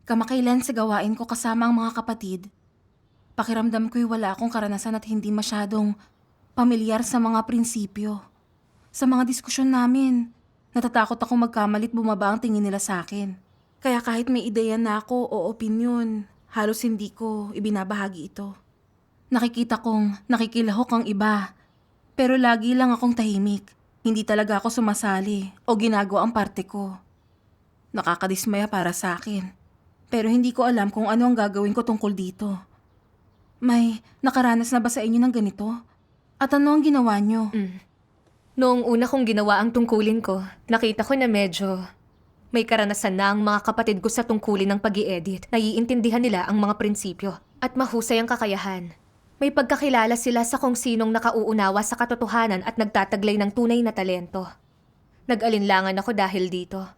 Kamakailan sa gawain ko kasama ang mga kapatid, pakiramdam ko'y wala akong karanasan at hindi masyadong pamilyar sa mga prinsipyo. Sa mga diskusyon namin, natatakot akong magkamalit bumaba ang tingin nila sa akin. Kaya kahit may ideya na ako o opinyon, halos hindi ko ibinabahagi ito. Nakikita kong nakikilahok ang iba, pero lagi lang akong tahimik. Hindi talaga ako sumasali o ginagawa ang parte ko. Nakakadismaya para sa akin. Pero hindi ko alam kung ano ang gagawin ko tungkol dito. May nakaranas na ba sa inyo ng ganito? At ano ang ginawa nyo? Noong una kong ginawa ang tungkulin ko, nakita ko na medyo may karanasan na ang mga kapatid ko sa tungkulin ng pag-i-edit. Naiintindihan nila ang mga prinsipyo at mahusay ang kakayahan. May pagkakilala sila sa kung sinong nakauunawa sa katotohanan at nagtataglay ng tunay na talento. Nag-alinlangan ako dahil dito.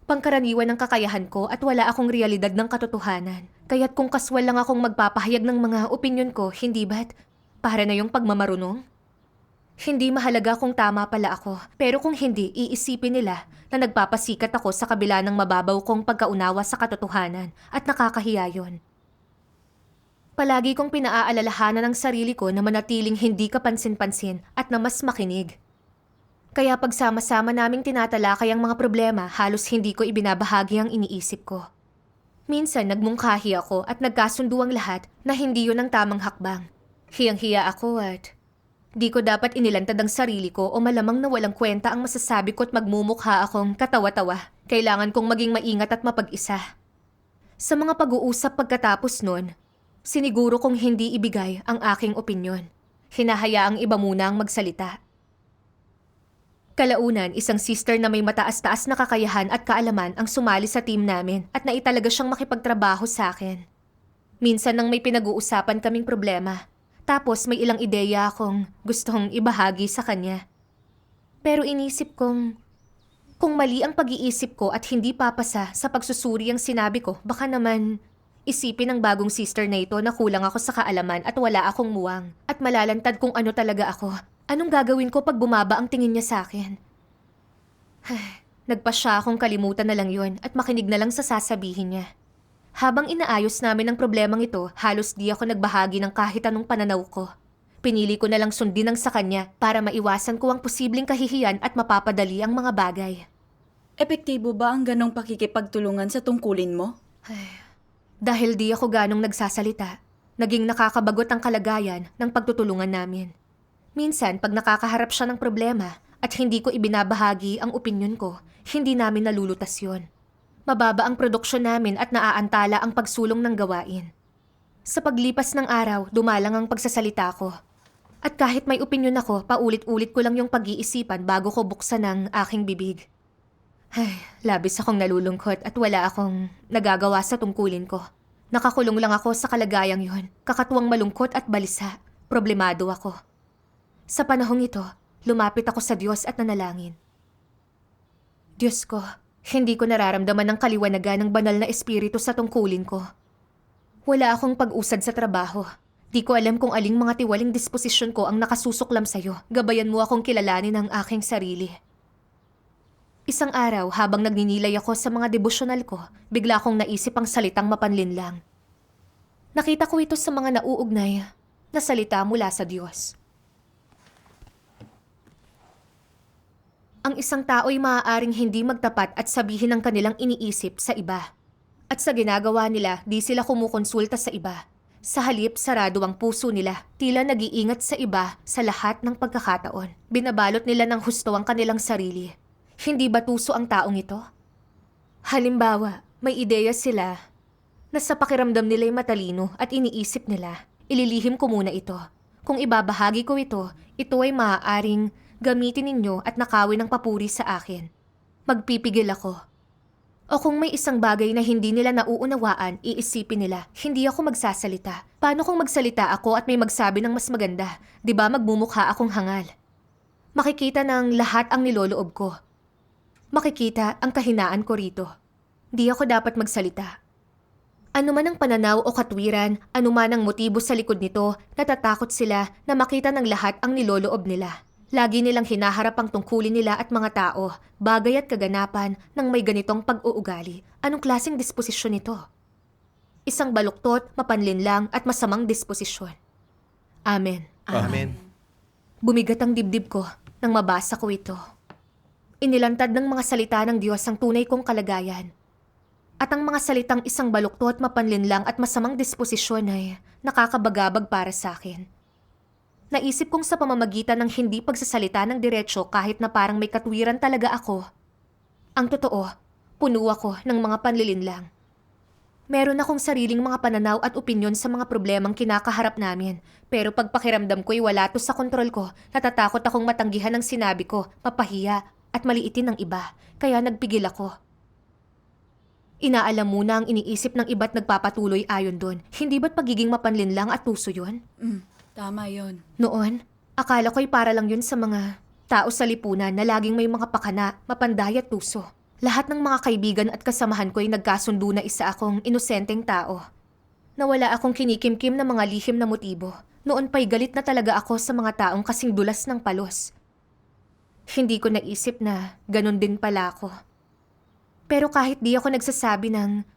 Pangkaraniwan ng kakayahan ko at wala akong realidad ng katotohanan. Kaya't kung kaswal lang akong magpapahayag ng mga opinyon ko, hindi ba't para na yung pagmamarunong? Hindi mahalaga kung tama pala ako, pero kung hindi, iisipin nila na nagpapasikat ako sa kabila ng mababaw kong pagkaunawa sa katotohanan at nakakahiya yun. Palagi kong pinaaalalahanan ang sarili ko na manatiling hindi kapansin-pansin at na mas makinig. Kaya pagsama-sama naming tinatalakay ang mga problema, halos hindi ko ibinabahagi ang iniisip ko. Minsan nagmungkahi ako at nagkasundo ang lahat na hindi yun ang tamang hakbang. Hiyang-hiya ako at di ko dapat inilantad ang sarili ko o malamang na walang kwenta ang masasabi ko at magmumukha akong katawa-tawa. Kailangan kong maging maingat at mapag-isa. Sa mga pag-uusap pagkatapos nun, siniguro kong hindi ibigay ang aking opinyon. Hinahayaang iba muna ang magsalita. Kalaunan, isang sister na may mataas-taas na kakayahan at kaalaman ang sumali sa team namin at naitalaga siyang makipagtrabaho sa akin. Minsan nang may pinag-uusapan kaming problema, tapos may ilang ideya akong gustong ibahagi sa kanya. Pero inisip kong, kung mali ang pag-iisip ko at hindi papasa sa pagsusuri ang sinabi ko, baka naman isipin ng bagong sister na ito na kulang ako sa kaalaman at wala akong muwang at malalantad kung ano talaga ako. Anong gagawin ko pag bumaba ang tingin niya sa akin? Nagpasya akong kalimutan na lang yon at makinig na lang sa sasabihin niya. Habang inaayos namin ang problemang ito, halos di ako nagbahagi ng kahit anong pananaw ko. Pinili ko na lang sundin ang sa kanya para maiwasan ko ang posibleng kahihiyan at mapapadali ang mga bagay. Epektibo ba ang ganong pakikipagtulungan sa tungkulin mo? Dahil di ako ganong nagsasalita, naging nakakabagot ang kalagayan ng pagtutulungan namin. Minsan, pag nakakaharap siya ng problema at hindi ko ibinabahagi ang opinyon ko, hindi namin nalulutas yun. Mababa ang produksyon namin at naaantala ang pagsulong ng gawain. Sa paglipas ng araw, dumalang ang pagsasalita ko. At kahit may opinyon ako, paulit-ulit ko lang yung pag-iisipan bago ko buksan ang aking bibig. Labis akong nalulungkot at wala akong nagagawa sa tungkulin ko. Nakakulong lang ako sa kalagayang yun, kakatuwang malungkot at balisa. Problemado ako. Sa panahong ito, lumapit ako sa Diyos at nanalangin. Diyos ko, hindi ko nararamdaman ang kaliwanagan ng banal na espiritu sa tungkulin ko. Wala akong pag-usad sa trabaho. Di ko alam kung aling mga tiwaling disposisyon ko ang nakasusuklam sa'yo. Gabayan mo akong kilalanin ang aking sarili. Isang araw, habang nagninilay ako sa mga devosyonal ko, bigla akong naisip ang salitang mapanlinlang. Nakita ko ito sa mga nauugnay na salita mula sa Diyos. Ang isang tao'y maaaring hindi magtapat at sabihin ang kanilang iniisip sa iba. At sa ginagawa nila, di sila kumukonsulta sa iba. Sa halip, sarado ang puso nila, tila nag-iingat sa iba sa lahat ng pagkakataon. Binabalot nila ng husto ang kanilang sarili. Hindi ba tuso ang taong ito? Halimbawa, may ideya sila na sa pakiramdam nila'y matalino at iniisip nila, ililihim ko muna ito. Kung ibabahagi ko ito, ito ay maaaring gamitin ninyo at nakawin ng papuri sa akin. Magpipigil ako. O kung may isang bagay na hindi nila nauunawaan, iisipin nila, hindi ako magsasalita. Paano kung magsalita ako at may magsabi ng mas maganda? Di ba magmumukha akong hangal? Makikita ng lahat ang niloloob ko. Makikita ang kahinaan ko rito. Di ako dapat magsalita. Ano man ang pananaw o katwiran, ano man ang motibo sa likod nito, natatakot sila na makita ng lahat ang niloloob nila. Lagi nilang hinaharap ang tungkulin nila at mga tao, bagay at kaganapan ng may ganitong pag-uugali. Anong klaseng disposisyon ito? isang baluktot, mapanlinlang at masamang disposisyon. Amen. Amen. Bumigat ang dibdib ko nang mabasa ko ito. Inilantad ng mga salita ng Diyos ang tunay kong kalagayan. At ang mga salitang isang baluktot, mapanlinlang at masamang disposisyon ay nakakabagabag para sa akin. Naisip kong sa pamamagitan ng hindi pagsasalita ng diretsyo kahit na parang may katwiran talaga ako. Ang totoo, puno ako ng mga panlilinlang. Meron akong sariling mga pananaw at opinyon sa mga problemang kinakaharap namin. Pero pagpakiramdam ko'y wala to sa kontrol ko, natatakot akong matanggihan ang sinabi ko, mapahiya at maliitin ng iba. Kaya nagpigil ako. Inaalam muna ang iniisip ng iba't nagpapatuloy ayon doon. Hindi ba't pagiging mapanlinlang at tuso yun? Tama yon. Noon, akala ko'y para lang yun sa mga tao sa lipunan na laging may mga pakana, mapanday at tuso. Lahat ng mga kaibigan at kasamahan ko'y nagkasundo na isa akong inosenteng tao. Nawala akong kinikimkim na mga lihim na motibo. Noon pa'y galit na talaga ako sa mga taong kasing dulas ng palos. Hindi ko naisip na ganun din pala ako. Pero kahit di ako nagsasabi ng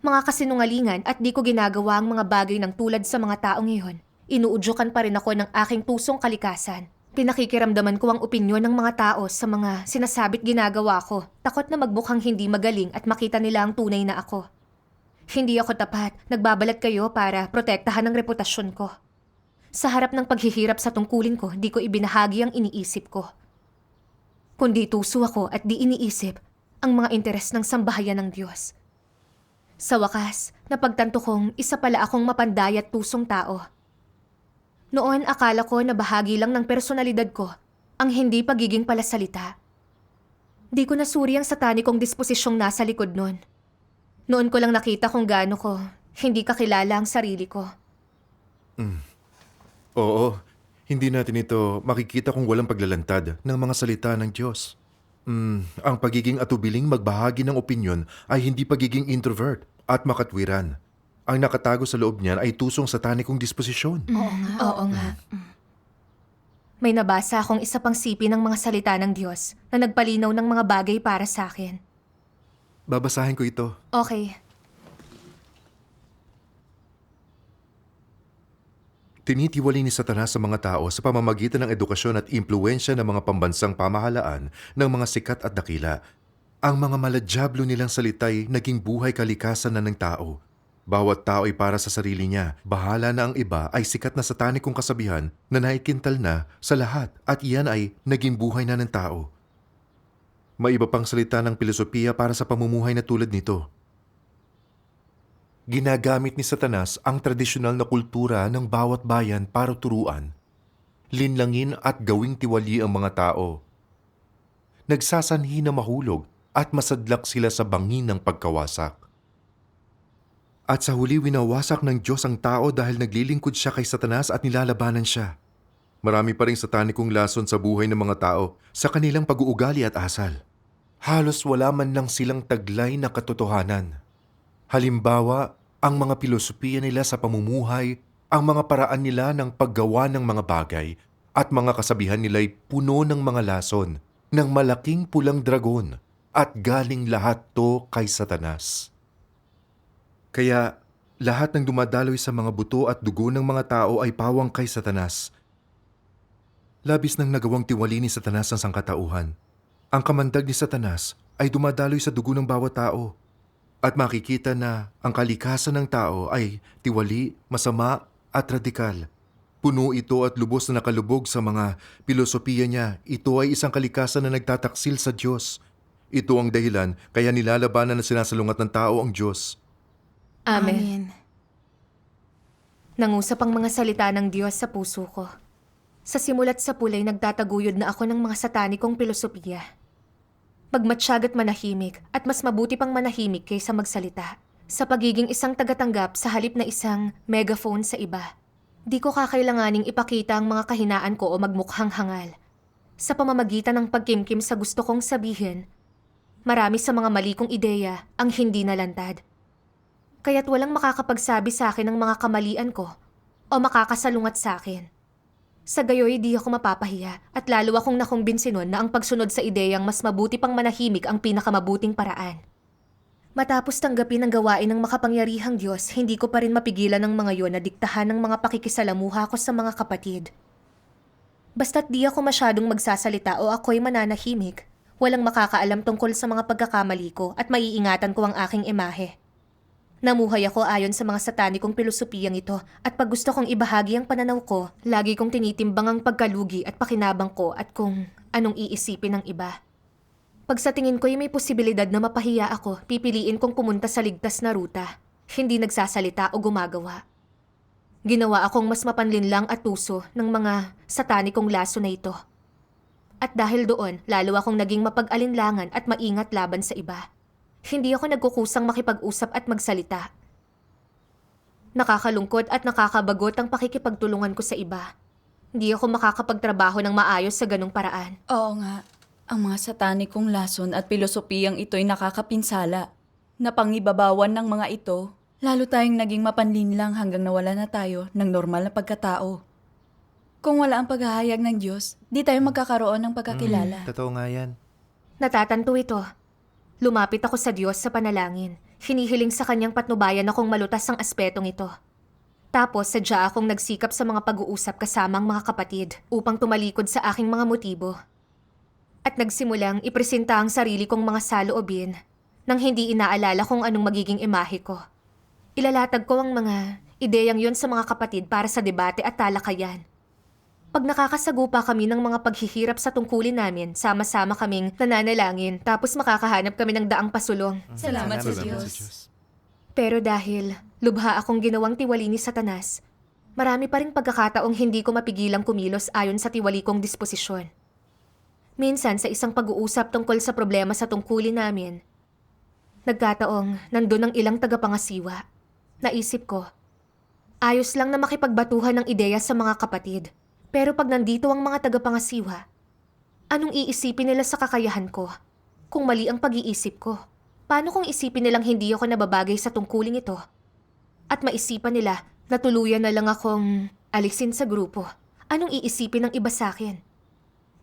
mga kasinungalingan at di ko ginagawa ang mga bagay ng tulad sa mga taong iyon, inuudyokan pa rin ako ng aking pusong kalikasan. Pinakikiramdaman ko ang opinyon ng mga tao sa mga sinasabit ginagawa ko. Takot na magmukhang hindi magaling at makita nila ang tunay na ako. Hindi ako tapat. Nagbabalat kayo para protektahan ang reputasyon ko. Sa harap ng paghihirap sa tungkulin ko, di ko ibinahagi ang iniisip ko. Kundi tuso ako at di iniisip ang mga interes ng sambahayan ng Diyos. Sa wakas, napagtanto kong isa pala akong mapanday at tusong tao. Noon akala ko na bahagi lang ng personalidad ko ang hindi pagiging palasalita. Di ko nasuri ang satanikong disposisyong nasa likod nun. Noon ko lang nakita kung gaano ko hindi kakilala ang sarili ko. Oo, hindi natin ito makikita kung walang paglalantad ng mga salita ng Diyos. Ang pagiging atubiling magbahagi ng opinyon ay hindi pagiging introvert at makatwiran. Ang nakatago sa loob niyan ay tusong satanikong disposisyon. Oo nga. May nabasa akong isa pang sipi ng mga salita ng Diyos na nagpalinaw ng mga bagay para sa akin. Babasahin ko ito. Okay. Tinitiwali ni Satanas sa mga tao sa pamamagitan ng edukasyon at impluensya ng mga pambansang pamahalaan ng mga sikat at dakila. Ang mga maladyablo nilang salita'y naging buhay kalikasan na ng tao. Bawat tao ay para sa sarili niya. Bahala na ang iba ay sikat na satanikong kasabihan na naikintal na sa lahat at iyan ay naging buhay na ng tao. May iba pang salita ng pilosopiya para sa pamumuhay na tulad nito. Ginagamit ni Satanas ang tradisyonal na kultura ng bawat bayan para turuan, linlangin at gawing tiwali ang mga tao. Nagsasanhi na mahulog at masadlak sila sa bangin ng pagkawasak. At sa huli winawasak ng Diyos ang tao dahil naglilingkod siya kay Satanas at nilalabanan siya. Marami pa ring satanikong lason sa buhay ng mga tao sa kanilang pag-uugali at asal. Halos wala man lang silang taglay na katotohanan. Halimbawa, ang mga pilosopiya nila sa pamumuhay, ang mga paraan nila ng paggawa ng mga bagay, at mga kasabihan nila'y puno ng mga lason, ng malaking pulang dragon, at galing lahat to kay Satanas. Kaya, lahat ng dumadaloy sa mga buto at dugo ng mga tao ay pawang kay Satanas. Labis nang nagawang tiwali ni Satanas ang sangkatauhan. Ang kamandag ni Satanas ay dumadaloy sa dugo ng bawat tao. At makikita na ang kalikasan ng tao ay tiwali, masama at radikal. Puno ito at lubos na nakalubog sa mga pilosopiya niya. Ito ay isang kalikasan na nagtataksil sa Diyos. Ito ang dahilan kaya nilalabanan na sinasalungat ng tao ang Diyos. Amen. Nangusap ang mga salita ng Diyos sa puso ko. Sa simulat sa pulay nagtataguyod na ako ng mga satanikong pilosopiya. Magmatsyag at manahimik at mas mabuti pang manahimik kaysa magsalita. Sa pagiging isang tagatanggap sa halip na isang megaphone sa iba. Di ko kakailanganing ipakita ang mga kahinaan ko o magmukhang hangal. Sa pamamagitan ng pagkimkim sa gusto kong sabihin, marami sa mga mali kong ideya ang hindi nalantad. Kaya't walang makakapagsabi sa akin ng mga kamalian ko o makakasalungat sa akin. Sa gayoy di ako mapapahiya at lalo akong nakumbinsi nun na ang pagsunod sa ideyang mas mabuti pang manahimik ang pinakamabuting paraan. Matapos tanggapin ang gawain ng makapangyarihang Diyos, hindi ko pa rin mapigilan ng mga yon na diktahan ng mga pakikisalamuha ko sa mga kapatid. Basta't di ako masyadong magsasalita o ako'y mananahimik, walang makakaalam tungkol sa mga pagkakamali ko at maiingatan ko ang aking imahe. Namuhay ako ayon sa mga satanikong pilosopiyang ito at pag gusto kong ibahagi ang pananaw ko, lagi kong tinitimbang ang pagkalugi at pakinabang ko at kung anong iisipin ng iba. Pag sa tingin ko'y may posibilidad na mapahiya ako, pipiliin kong pumunta sa ligtas na ruta, hindi nagsasalita o gumagawa. Ginawa akong mas mapanlinlang at tuso ng mga satanikong laso na ito. At dahil doon, lalo akong naging mapag-alinlangan at maingat laban sa iba. Hindi ako nagkukusang makipag-usap at magsalita. Nakakalungkot at nakakabagot ang pakikipagtulungan ko sa iba. Hindi ako makakapagtrabaho ng maayos sa ganong paraan. Oo nga, ang mga satanikong lason at pilosopiyang ito'y nakakapinsala. Napangibabawan ng mga ito, lalo tayong naging mapanlinlang hanggang nawala na tayo ng normal na pagkatao. Kung wala ang paghahayag ng Diyos, di tayo magkakaroon ng pagkakilala. Totoo nga yan. Natatanto ito. Lumapit ako sa Diyos sa panalangin. Hinihiling sa kanyang patnubayan akong malutas ang aspetong ito. Tapos sadya akong nagsikap sa mga pag-uusap kasamang mga kapatid upang tumalikod sa aking mga motibo. At nagsimulang ipresenta ang sarili kong mga saloobin nang hindi inaalala kung anong magiging imahe ko. Ilalatag ko ang mga ideyang yon sa mga kapatid para sa debate at talakayan. Pag nakakasagupa kami ng mga paghihirap sa tungkulin namin, sama-sama kaming nananalangin tapos makakahanap kami ng daang pasulong. Salamat sa Diyos. Pero dahil lubha akong ginawang tiwali ni Satanas, marami pa ring pagkakataong hindi ko mapigilang kumilos ayon sa tiwali kong disposisyon. Minsan sa isang pag-uusap tungkol sa problema sa tungkulin namin, nagkataong nandun ang ilang tagapangasiwa. Naisip ko, ayos lang na makipagbatuhan ng ideya sa mga kapatid. Pero pag nandito ang mga tagapangasiwa, anong iisipin nila sa kakayahan ko? Kung mali ang pag-iisip ko, paano kung isipin nilang hindi ako nababagay sa tungkuling ito? At maisipan nila na tuluyan na lang akong alisin sa grupo. Anong iisipin ng iba sa akin?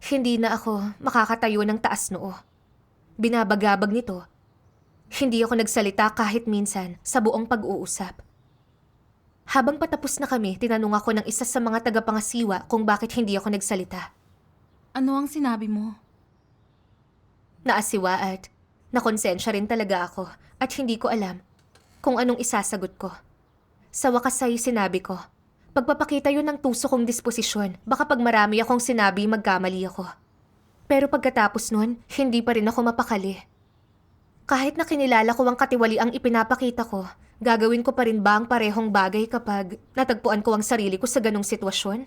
Hindi na ako makakatayo ng taas noo. Binabagabag nito. Hindi ako nagsalita kahit minsan sa buong pag-uusap. Habang patapos na kami, tinanong ako ng isa sa mga tagapangasiwa kung bakit hindi ako nagsalita. Ano ang sinabi mo? Naasiwa at nakonsensya rin talaga ako at hindi ko alam kung anong isasagot ko. Sa wakas ay sinabi ko, pagpapakita yun ng tuso kong disposisyon, baka pag marami akong sinabi magkamali ako. Pero pagkatapos nun, hindi pa rin ako mapakali. Kahit na kinilala ko ang katiwali ang ipinapakita ko, gagawin ko pa rin ba ang parehong bagay kapag natagpuan ko ang sarili ko sa ganong sitwasyon?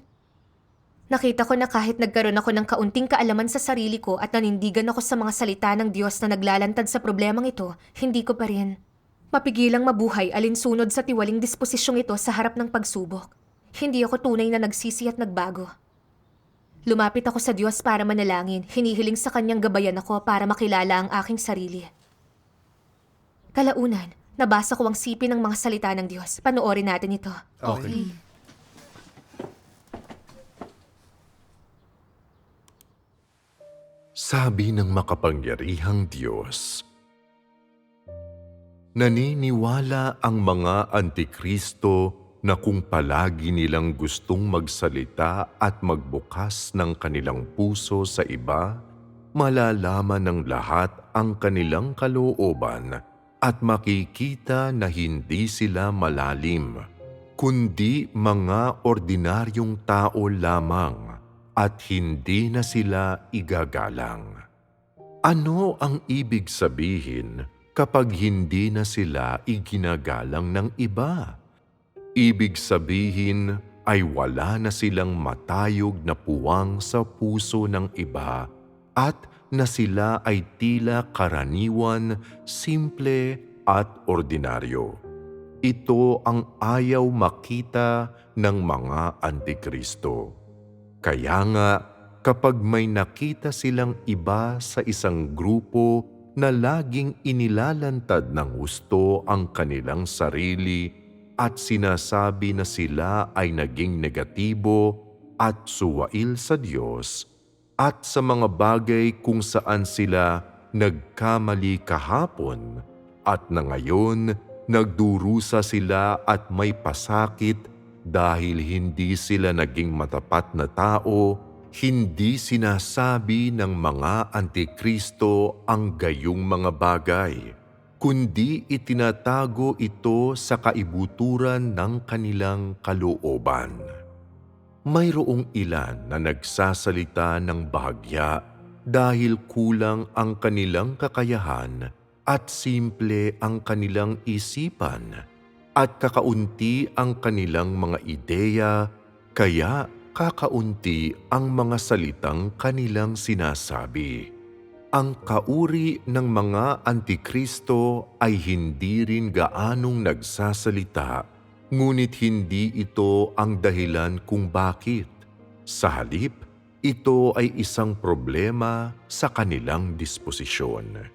Nakita ko na kahit nagkaroon ako ng kaunting kaalaman sa sarili ko at nanindigan ako sa mga salita ng Diyos na naglalantad sa problemang ito, hindi ko pa rin mapigilang mabuhay alinsunod sa tiwaling disposisyong ito sa harap ng pagsubok. Hindi ako tunay na nagsisi at nagbago. Lumapit ako sa Diyos para manalangin, hinihiling sa kanyang gabayan ako para makilala ang aking sarili. Kalaunan, nabasa ko ang sipi ng mga salita ng Diyos. Panoorin natin ito. Okay. Sabi ng makapangyarihang Diyos, naniniwala ang mga antikristo na kung palagi nilang gustong magsalita at magbukas ng kanilang puso sa iba, malalaman ng lahat ang kanilang kalooban at makikita na hindi sila malalim, kundi mga ordinaryong tao lamang at hindi na sila igagalang. Ano ang ibig sabihin kapag hindi na sila iginagalang ng iba? Ibig sabihin ay wala na silang matayog na puwang sa puso ng iba at na sila ay tila karaniwan, simple at ordinaryo. Ito ang ayaw makita ng mga antikristo. Kaya nga, kapag may nakita silang iba sa isang grupo na laging inilalantad ng gusto ang kanilang sarili at sinasabi na sila ay naging negatibo at suwail sa Diyos at sa mga bagay kung saan sila nagkamali kahapon at na ngayon nagdurusa sila at may pasakit dahil hindi sila naging matapat na tao, hindi sinasabi ng mga antikristo ang gayong mga bagay, kundi itinatago ito sa kaibuturan ng kanilang kalooban. Mayroong ilan na nagsasalita ng bahagya dahil kulang ang kanilang kakayahan at simple ang kanilang isipan at kakaunti ang kanilang mga ideya, kaya kakaunti ang mga salitang kanilang sinasabi. Ang kauri ng mga antikristo ay hindi rin gaanong nagsasalita, ngunit hindi ito ang dahilan kung bakit. Sa halip, ito ay isang problema sa kanilang disposisyon.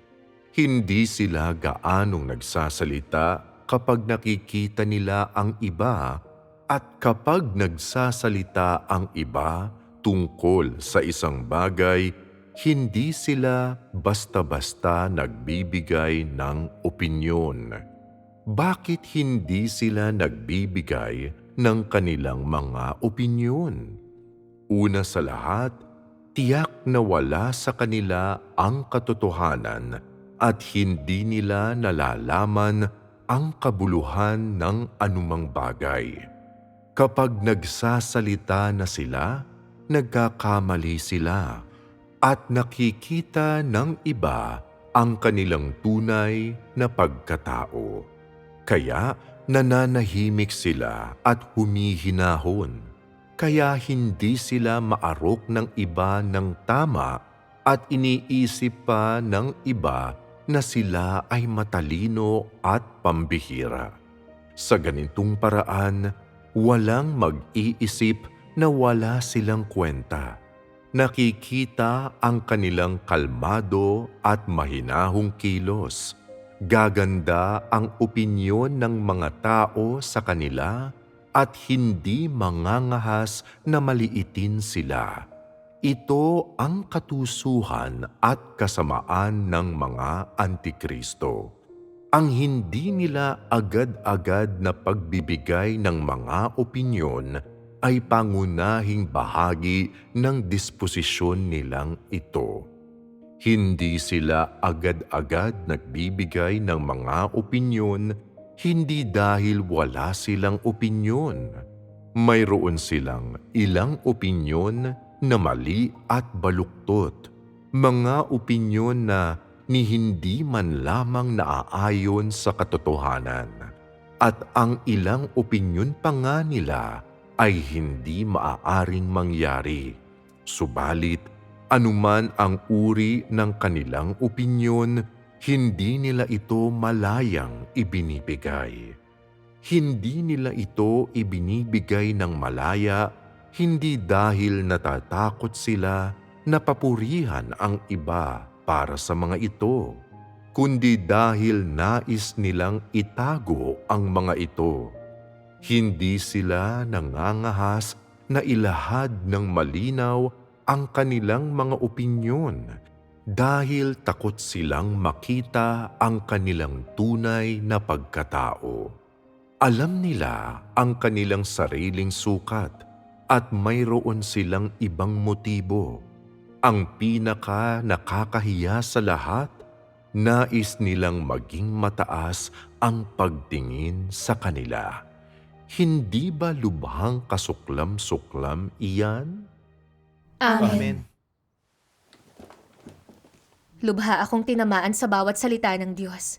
Hindi sila gaanong nagsasalita kapag nakikita nila ang iba at kapag nagsasalita ang iba tungkol sa isang bagay, hindi sila basta-basta nagbibigay ng opinyon. Bakit hindi sila nagbibigay ng kanilang mga opinyon? Una sa lahat, tiyak na wala sa kanila ang katotohanan at hindi nila nalalaman ang kabuluhan ng anumang bagay. Kapag nagsasalita na sila, nagkakamali sila at nakikita ng iba ang kanilang tunay na pagkatao. Kaya nananahimik sila at humihinahon. Kaya hindi sila maarok ng iba ng tama at iniisip pa ng iba na sila ay matalino at pambihira. Sa ganitong paraan, walang mag-iisip na wala silang kwenta. Nakikita ang kanilang kalmado at mahinahong kilos. Gaganda ang opinyon ng mga tao sa kanila at hindi mangangahas na maliitin sila. Ito ang katusuhan at kasamaan ng mga antikristo. Ang hindi nila agad-agad na pagbibigay ng mga opinyon ay pangunahing bahagi ng disposisyon nilang ito. Hindi sila agad-agad nagbibigay ng mga opinyon hindi dahil wala silang opinyon. Mayroon silang ilang opinyon na mali at baluktot. Mga opinyon na ni hindi man lamang naaayon sa katotohanan. At ang ilang opinyon pa nga nila ay hindi maaaring mangyari. Subalit, anuman ang uri ng kanilang opinyon, hindi nila ito malayang ibinibigay. Hindi nila ito ibinibigay ng malaya, hindi dahil natatakot sila na papurihan ang iba para sa mga ito, kundi dahil nais nilang itago ang mga ito. Hindi sila nangangahas na ilahad ng malinaw ang kanilang mga opinyon, dahil takot silang makita ang kanilang tunay na pagkatao. Alam nila ang kanilang sariling sukat at mayroon silang ibang motibo. Ang pinaka nakakahiya sa lahat, nais nilang maging mataas ang pagtingin sa kanila. Hindi ba lubhang kasuklam-suklam iyan? Amen. Lubha akong tinamaan sa bawat salita ng Diyos.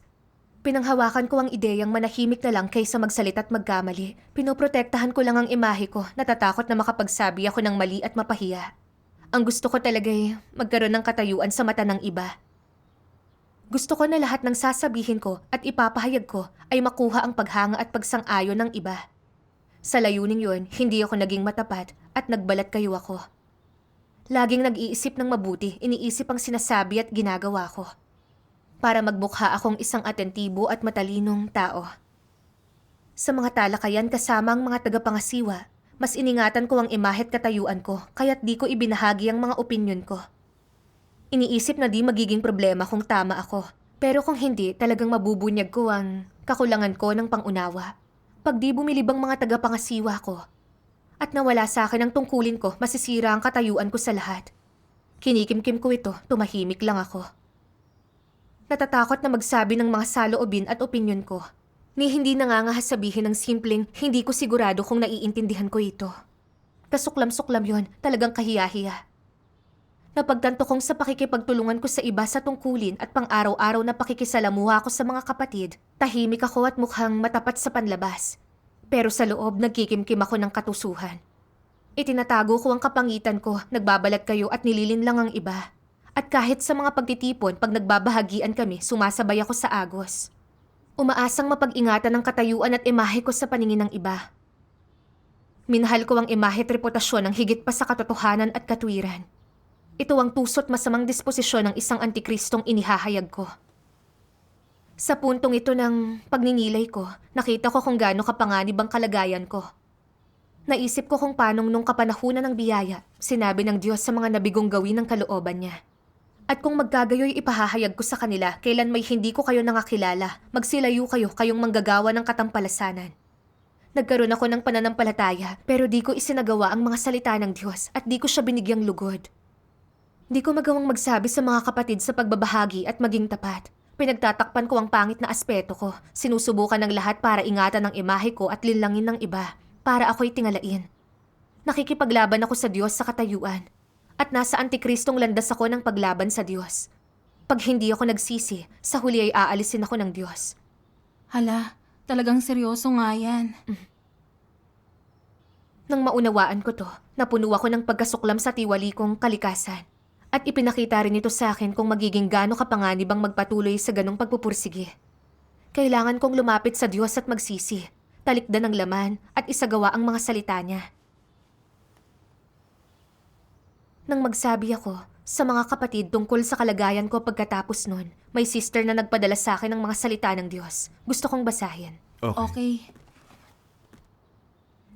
Pinanghawakan ko ang ideyang manahimik na lang kaysa magsalita at magkamali. Pinoprotektahan ko lang ang imahe ko, natatakot na makapagsabi ako ng mali at mapahiya. Ang gusto ko talaga ay magkaroon ng katayuan sa mata ng iba. Gusto ko na lahat ng sasabihin ko at ipapahayag ko ay makuha ang paghanga at pagsang-ayon ng iba. Sa layuning yun, hindi ako naging matapat at nagbalat kayo ako. Laging nag-iisip ng mabuti, iniisip ang sinasabi at ginagawa ko. Para magmukha akong isang atentibo at matalinong tao. Sa mga talakayan kasama ang mga tagapangasiwa, mas iningatan ko ang imahe at katayuan ko, kaya't di ko ibinahagi ang mga opinyon ko. Iniisip na di magiging problema kung tama ako, Pero kung hindi, talagang mabubunyag ko ang kakulangan ko ng pangunawa. Pag di bumilibang mga tagapangasiwa ko, at nawala sa akin ang tungkulin ko, masisira ang katayuan ko sa lahat. Kinikimkim ko ito, tumahimik lang ako. Natatakot na magsabi ng mga saloobin at opinyon ko. Ni hindi nangangahas sabihin ng simpleng, hindi ko sigurado kung naiintindihan ko ito. Kasuklam-suklam yon, talagang kahiya-hiya. Napagtanto kong sa pakikipagtulungan ko sa iba sa tungkulin at pang-araw-araw na pakikisalamuha ko sa mga kapatid, tahimik ako at mukhang matapat sa panlabas. Pero sa loob, nagkikimkim ako ng katusuhan. Itinatago ko ang kapangitan ko, nagbabalat kayo at nililinlang ang iba. At kahit sa mga pagtitipon, pag nagbabahagian kami, sumasabay ako sa agos. Umaasang mapag-ingatan ang katayuan at imahe ko sa paningin ng iba. Minahal ko ang imahe at reputasyon ng higit pa sa katotohanan at katwiran. Ito ang tuso't masamang disposisyon ng isang antikristong inihahayag ko. Sa puntong ito ng pagninilay ko, nakita ko kung gaano kapanganib ang kalagayan ko. Naisip ko kung paanong nung kapanahunan ng biyaya, sinabi ng Diyos sa mga nabigong gawin ng kalooban niya. At kung magkagayoy ipahahayag ko sa kanila, kailan may hindi ko kayo nangakilala, magsilayo kayo kayong manggagawa ng katampalasanan. Nagkaroon ako ng pananampalataya, pero di ko isinagawa ang mga salita ng Diyos at di ko siya binigyang lugod. Di ko magawang magsabi sa mga kapatid sa pagbabahagi at maging tapat. Pinagtatakpan ko ang pangit na aspeto ko. Sinusubukan ng lahat para ingatan ang imahe ko at linlangin ng iba para ako'y tingalain. Nakikipaglaban ako sa Diyos sa katayuan. At nasa antikristong landas ako ng paglaban sa Diyos. Pag hindi ako nagsisi, sa huli ay aalisin ako ng Diyos. Hala, talagang seryoso nga yan. Nang maunawaan ko to, napuno ako ng pagkasuklam sa tiwali kong kalikasan. At ipinakita rin ito sa akin kung magiging gaano kapanganib ang magpatuloy sa ganong pagpupursige. Kailangan kong lumapit sa Diyos at magsisi, talikdan ang laman at isagawa ang mga salita niya. Nang magsabi ako sa mga kapatid tungkol sa kalagayan ko pagkatapos nun, may sister na nagpadala sa akin ng mga salita ng Diyos. Gusto kong basahin. Okay.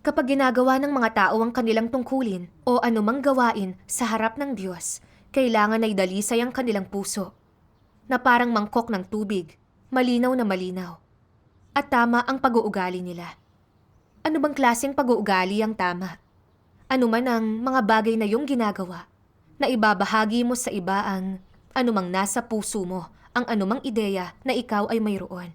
Kapag ginagawa ng mga tao ang kanilang tungkulin o anumang gawain sa harap ng Diyos, kailangan ay dalisay ang kanilang puso, na parang mangkok ng tubig, malinaw na malinaw. At tama ang pag-uugali nila. Ano bang klaseng pag-uugali ang tama? Ano man ang mga bagay na iyong ginagawa, na ibabahagi mo sa iba ang anumang nasa puso mo, ang anumang ideya na ikaw ay mayroon.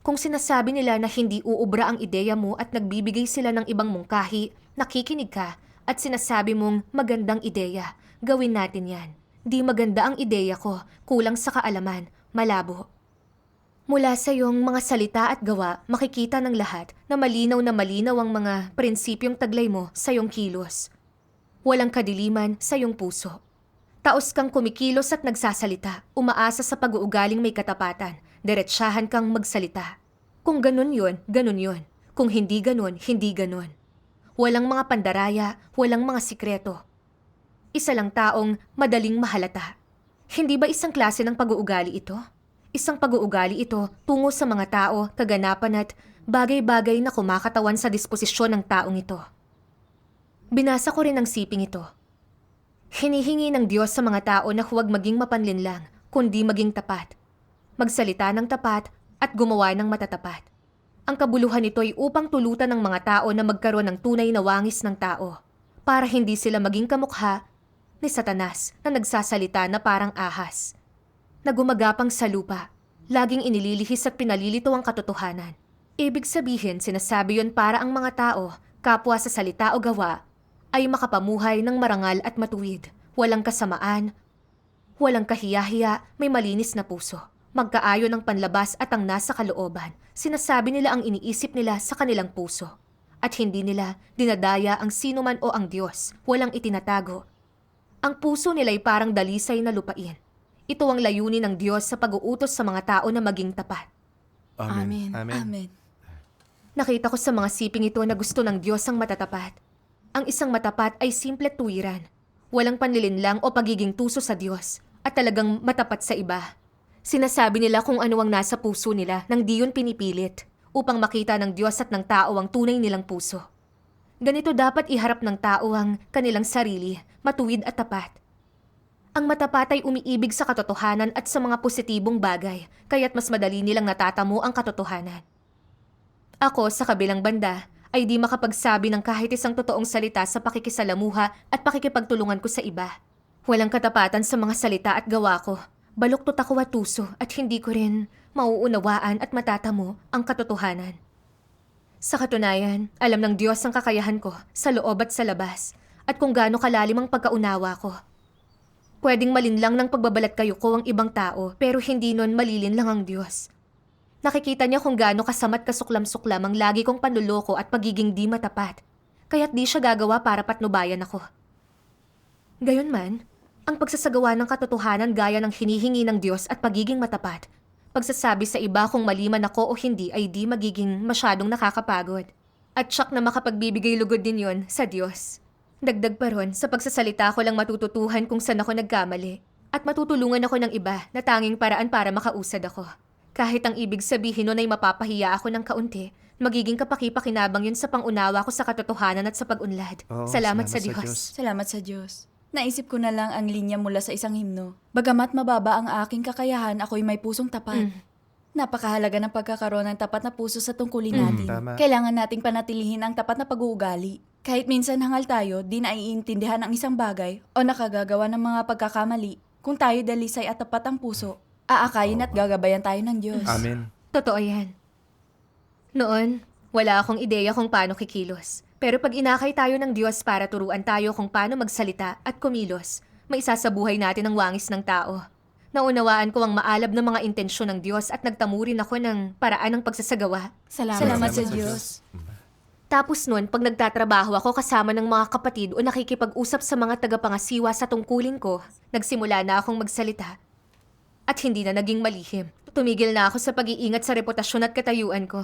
Kung sinasabi nila na hindi uubra ang ideya mo at nagbibigay sila ng ibang mungkahi, nakikinig ka at sinasabi mong magandang ideya, gawin natin yan. Di maganda ang ideya ko, kulang sa kaalaman, malabo. Mula sa iyong mga salita at gawa, makikita ng lahat na malinaw ang mga prinsipyong taglay mo sa iyong kilos. Walang kadiliman sa iyong puso. Taos kang kumikilos at nagsasalita, umaasa sa pag-uugaling may katapatan, diretsahan kang magsalita. Kung ganun yun, ganun yun. Kung hindi ganun, hindi ganun. Walang mga pandaraya, walang mga sikreto. Isa lang taong madaling mahalata. Hindi ba isang klase ng pag-uugali ito? Isang pag-uugali ito tungo sa mga tao, kaganapan at bagay-bagay na kumakatawan sa disposisyon ng taong ito. Binasa ko rin ang siping ito. Hinihingi ng Diyos sa mga tao na huwag maging mapanlinlang, kundi maging tapat. Magsalita ng tapat at gumawa ng matatapat. Ang kabuluhan nito ay upang tulutan ng mga tao na magkaroon ng tunay na wangis ng tao, para hindi sila maging kamukha ni Satanas na nagsasalita na parang ahas, na gumagapang sa lupa, laging inililihis at pinalilito ang katotohanan. Ibig sabihin, sinasabi yon para ang mga tao, kapwa sa salita o gawa, ay makapamuhay ng marangal at matuwid, walang kasamaan, walang kahiya-hiya, may malinis na puso, magkaayon ang panlabas at ang nasa kalooban. Sinasabi nila ang iniisip nila sa kanilang puso, at hindi nila dinadaya ang sinuman o ang Diyos, walang itinatago. Ang puso nila'y parang dalisay na lupain. Ito ang layunin ng Diyos sa pag-uutos sa mga tao na maging tapat. Amen. Amen. Nakita ko sa mga siping ito na gusto ng Diyos ang matatapat. Ang isang matapat ay simple tuwiran. Walang panlilinlang o pagiging tuso sa Diyos at talagang matapat sa iba. Sinasabi nila kung ano ang nasa puso nila nang di yun pinipilit upang makita ng Diyos at ng tao ang tunay nilang puso. Ganito dapat iharap ng tao ang kanilang sarili, matuwid at tapat. Ang matapat ay umiibig sa katotohanan at sa mga positibong bagay, kaya't mas madali nilang natatamo ang katotohanan. Ako, sa kabilang banda, ay di makapagsabi ng kahit isang totoong salita sa pakikisalamuha at pakikipagtulungan ko sa iba. Walang katapatan sa mga salita at gawa ko. Baluktot ako at tuso at hindi ko rin mauunawaan at matatamo ang katotohanan. Sa katunayan, alam ng Diyos ang kakayahan ko sa loob at sa labas at kung gaano kalalim ang pagkaunawa ko. Pwedeng malinlang ng pagbabalat kayo ko ang ibang tao pero hindi nun malilin lang ang Diyos. Nakikita niya kung gaano kasama't kasuklam-suklam ang lagi kong panluloko at pagiging di matapat. Kaya't di siya gagawa para patnubayan ako. Gayunman, ang pagsasagawa ng katotohanan gaya ng hinihingi ng Diyos at pagiging matapat, pagsasabi sa iba kung mali man ako o hindi ay di magiging masyadong nakakapagod. At tsak na makapagbibigay lugod din yon sa Diyos. Dagdag pa ron, sa pagsasalita ko lang matututuhan kung saan ako nagkamali. At matutulungan ako ng iba na tanging paraan para makausad ako. Kahit ang ibig sabihin nun ay mapapahiya ako ng kaunti, magiging kapaki-pakinabang yun sa pangunawa ko sa katotohanan at sa pag-unlad. Oo, Salamat salamat sa sa Diyos. Diyos. Salamat sa Diyos. Naisip ko na lang ang linya mula sa isang himno. Bagamat mababa ang aking kakayahan, ako'y may pusong tapat. Napakahalaga ng pagkakaroon ng tapat na puso sa tungkulin natin. tama. Kailangan nating panatilihin ang tapat na pag-uugali. Kahit minsan hangal tayo, di naiintindihan ang isang bagay o nakagagawa ng mga pagkakamali. Kung tayo dalisay at tapat ang puso, aakayin at gagabayan tayo ng Diyos. Amen. Totoo yan. Noon, wala akong ideya kung paano kikilos. Pero pag inakay tayo ng Diyos para turuan tayo kung paano magsalita at kumilos, may isasabuhay natin ang wangis ng tao. Naunawaan ko ang maalab na mga intensyon ng Diyos at nagtamurin ako ng paraan ng pagsasagawa. Salamat sa Diyos. Tapos noon, pag nagtatrabaho ako kasama ng mga kapatid o nakikipag-usap sa mga tagapangasiwa sa tungkulin ko, nagsimula na akong magsalita. At hindi na naging malihim. Tumigil na ako sa pag-iingat sa reputasyon at katayuan ko.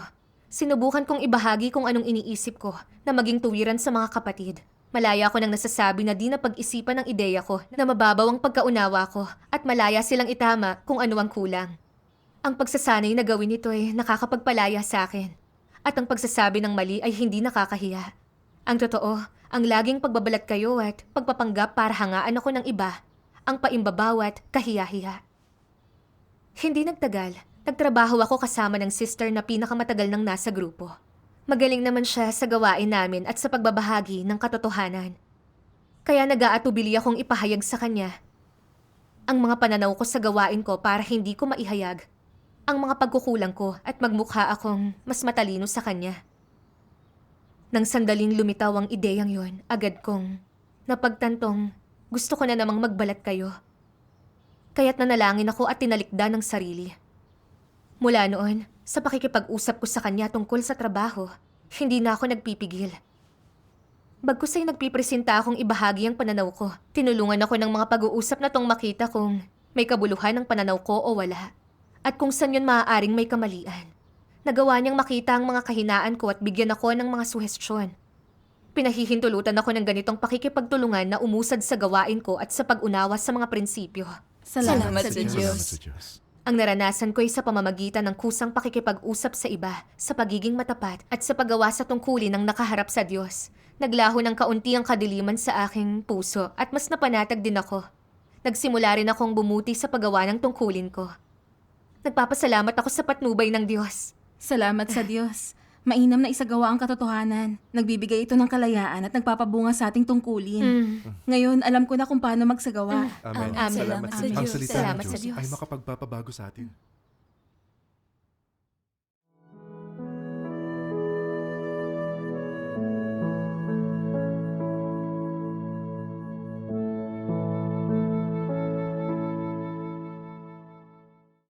Sinubukan kong ibahagi kung anong iniisip ko na maging tuwiran sa mga kapatid. Malaya ako nang nasasabi na di na pag-isipan ang ideya ko na mababaw ang pagkaunawa ko at malaya silang itama kung ano ang kulang. Ang pagsasanay na gawin ito ay nakakapagpalaya sa akin. At ang pagsasabi ng mali ay hindi nakakahiya. Ang totoo, ang laging pagbabalat kayo at pagpapanggap para hangaan ako ng iba, ang paimbabaw at kahiya-hiya. Hindi nagtagal, nagtrabaho ako kasama ng sister na pinakamatagal ng nasa grupo. Magaling naman siya sa gawain namin at sa pagbabahagi ng katotohanan. Kaya nag-aatubili akong ipahayag sa kanya ang mga pananaw ko sa gawain ko para hindi ko maihayag ang mga pagkukulang ko at magmukha akong mas matalino sa kanya. Nang sandaling lumitaw ang ideyang yon, agad kong napagtantong gusto ko na namang magbalat kayo. Kaya't nanalangin ako at tinalikdan ng sarili. Mula noon, sa pakikipag-usap ko sa kanya tungkol sa trabaho, hindi na ako nagpipigil. Bagkus ay nagpipresenta akong ibahagi ang pananaw ko. Tinulungan ako ng mga pag-uusap na tong makita kung may kabuluhan ng pananaw ko o wala. At kung saan yun maaaring may kamalian. Nagawa niyang makita ang mga kahinaan ko at bigyan ako ng mga suhestyon. Pinahihintulutan ako ng ganitong pakikipagtulungan na umusad sa gawain ko at sa pag-unawa sa mga prinsipyo. Salamat sa Salamat Diyos. sa Diyos. Ang naranasan ko ay sa pamamagitan ng kusang pakikipag-usap sa iba, sa pagiging matapat at sa paggawa sa tungkulin ng nakaharap sa Diyos. Naglaho ng kaunti ang kadiliman sa aking puso at mas napanatag din ako. Nagsimula rin akong bumuti sa paggawa ng tungkulin ko. Nagpapasalamat ako sa patnubay ng Diyos. Salamat sa Diyos. Mainam na isagawa ang katotohanan. Nagbibigay ito ng kalayaan at nagpapabunga sa ating tungkulin. Ngayon, alam ko na kung paano magsagawa. Amen. Amen. Salamat sa Ang Diyos. salita Salamat ng sa Diyos Diyos. ay makapagpapabago sa atin.